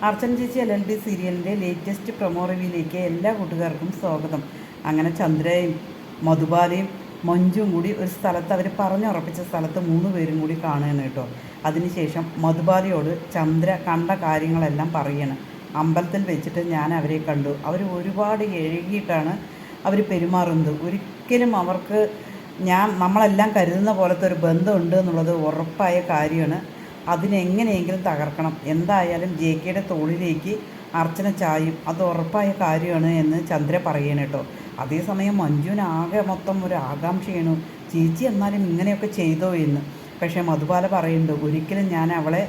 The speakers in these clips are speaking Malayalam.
അർച്ചന ചേച്ചി LLB സീരിയലിൻ്റെ ലേറ്റസ്റ്റ് പ്രൊമോ റിവ്യൂയിലേക്ക് എല്ലാ കൂട്ടുകാർക്കും സ്വാഗതം. അങ്ങനെ ചന്ദ്രയും മധുബാലയും മഞ്ജുവും കൂടി ഒരു സ്ഥലത്ത് അവർ പറഞ്ഞുറപ്പിച്ച സ്ഥലത്ത് 3 പേരും കൂടി കാണുകയാണ് കേട്ടോ. അതിനുശേഷം മധുബാലയോട് ചന്ദ്ര കണ്ട കാര്യങ്ങളെല്ലാം പറയണം. അമ്പലത്തിൽ വെച്ചിട്ട് ഞാൻ അവരെ കണ്ടു, അവർ ഒരുപാട് എഴുകിയിട്ടാണ് അവർ പെരുമാറുന്നത്. ഒരിക്കലും അവർക്ക് നമ്മളെല്ലാം കരുതുന്ന പോലത്തെ ഒരു ബന്ധമുണ്ട് എന്നുള്ളത് ഉറപ്പായ കാര്യമാണ്. അതിനെങ്ങനെയെങ്കിലും തകർക്കണം. എന്തായാലും JKയുടെ തോളിലേക്ക് അർച്ചന ചായും, അത് ഉറപ്പായ കാര്യമാണ് എന്ന് ചന്ദ്ര പറയണം കേട്ടോ. അതേസമയം മഞ്ജുവിന് ആകെ മൊത്തം ഒരു ആകാംക്ഷയാണ്, ചേച്ചി എന്നാലും ഇങ്ങനെയൊക്കെ ചെയ്തോ എന്ന്. പക്ഷേ മധുബാല പറയുന്നുണ്ട്, ഒരിക്കലും ഞാൻ അവളെ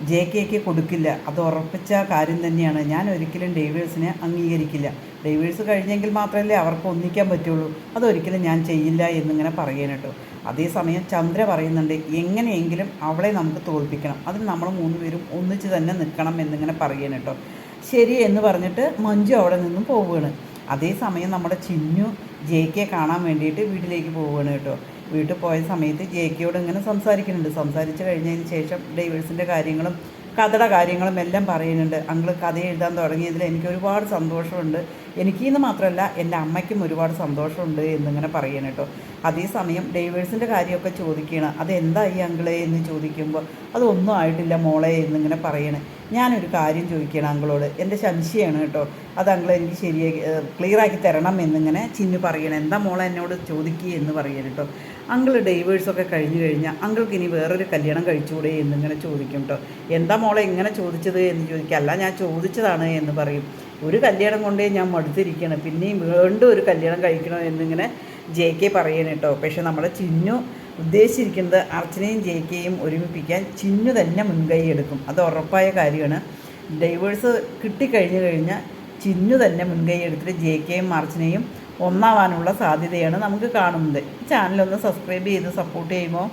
JKയ്ക്ക് കൊടുക്കില്ല, അത് ഉറപ്പിച്ച കാര്യം തന്നെയാണ്. ഞാൻ ഒരിക്കലും ഡൈവേഴ്സിനെ അംഗീകരിക്കില്ല. ഡൈവേഴ്സ് കഴിഞ്ഞെങ്കിൽ മാത്രമല്ലേ അവർക്ക് ഒന്നിക്കാൻ പറ്റുള്ളൂ, അതൊരിക്കലും ഞാൻ ചെയ്യില്ല എന്നിങ്ങനെ പറയണം കേട്ടോ. അതേസമയം ചന്ദ്ര പറയുന്നുണ്ട്, എങ്ങനെയെങ്കിലും അവളെ നമുക്ക് തോൽപ്പിക്കണം, അതിന് നമ്മൾ 3 പേരും ഒന്നിച്ച് തന്നെ നിൽക്കണം എന്നിങ്ങനെ പറയണം കേട്ടോ. ശരി എന്ന് പറഞ്ഞിട്ട് മഞ്ജു അവിടെ നിന്നും പോവുകയാണ്. അതേസമയം നമ്മുടെ ചിന്നു JK കാണാൻ വേണ്ടിയിട്ട് വീട്ടിലേക്ക് പോവുകയാണ് കേട്ടോ. വീട്ടിൽ പോയ സമയത്ത് JKയോട് ഇങ്ങനെ സംസാരിച്ച് കഴിഞ്ഞതിന് ശേഷം ഡൈവേഴ്സിൻ്റെ കാര്യങ്ങളും കഥയുടെ കാര്യങ്ങളും എല്ലാം പറയുന്നുണ്ട്. അങ്കിൾ കഥ എഴുതാൻ തുടങ്ങിയതിൽ എനിക്ക് ഒരുപാട് സന്തോഷമുണ്ട്, എനിക്കെന്ന് മാത്രമല്ല എൻ്റെ അമ്മയ്ക്കും ഒരുപാട് സന്തോഷമുണ്ട് എന്നിങ്ങനെ പറയണം കേട്ടോ. അതേസമയം ഡൈവേഴ്സിൻ്റെ കാര്യമൊക്കെ ചോദിക്കുകയാണ്. അതെന്തായി അങ്കിളെ എന്ന് ചോദിക്കുമ്പോൾ അതൊന്നും ആയിട്ടില്ല മോളെ എന്നിങ്ങനെ പറയണേ. ഞാനൊരു കാര്യം ചോദിക്കണം അങ്കിളോട്, എൻ്റെ സംശയമാണ് കേട്ടോ, അത് അങ്കിൾ എനിക്ക് ശരിയാക്കി ക്ലിയറാക്കി തരണം എന്നിങ്ങനെ ചിന്നു പറയണം. എന്താ മോളെ എന്നോട് ചോദിക്കുക എന്ന് പറയണം കേട്ടോ. അങ്കിൾ ഡൈവേഴ്സൊക്കെ കഴിഞ്ഞ് കഴിഞ്ഞാൽ അങ്കിൾക്ക് ഇനി വേറൊരു കല്യാണം കഴിച്ചുകൂടെ എന്നിങ്ങനെ ചോദിക്കും കേട്ടോ. എന്താ മോളെ ഇങ്ങനെ ചോദിച്ചത് എന്ന് ചോദിക്കുക. അല്ല ഞാൻ ചോദിച്ചതാണ് എന്ന് പറയും. ഒരു കല്യാണം കൊണ്ടേ ഞാൻ മടുത്തിരിക്കുകയാണ്, പിന്നെയും വീണ്ടും ഒരു കല്യാണം കഴിക്കണോ എന്നിങ്ങനെ JK പറയണം കേട്ടോ. പക്ഷേ നമ്മുടെ ചിന്നു ഉദ്ദേശിച്ചിരിക്കുന്നത് അർച്ചനയും JKയും ഒരുമിപ്പിക്കാൻ ചിന്നു തന്നെ മുൻകൈ എടുക്കും, അത് ഉറപ്പായ കാര്യമാണ്. ഡൈവേഴ്സ് കിട്ടിക്കഴിഞ്ഞു കഴിഞ്ഞാൽ ചിന്നു തന്നെ മുൻകൈ എടുത്തിട്ട് JKയും അർച്ചനയും ഒന്നാവാനുള്ള സാധ്യതയാണ് നമുക്ക് കാണുന്നത്. ചാനലൊന്ന് സബ്സ്ക്രൈബ് ചെയ്ത് സപ്പോർട്ട് ചെയ്യുമോ?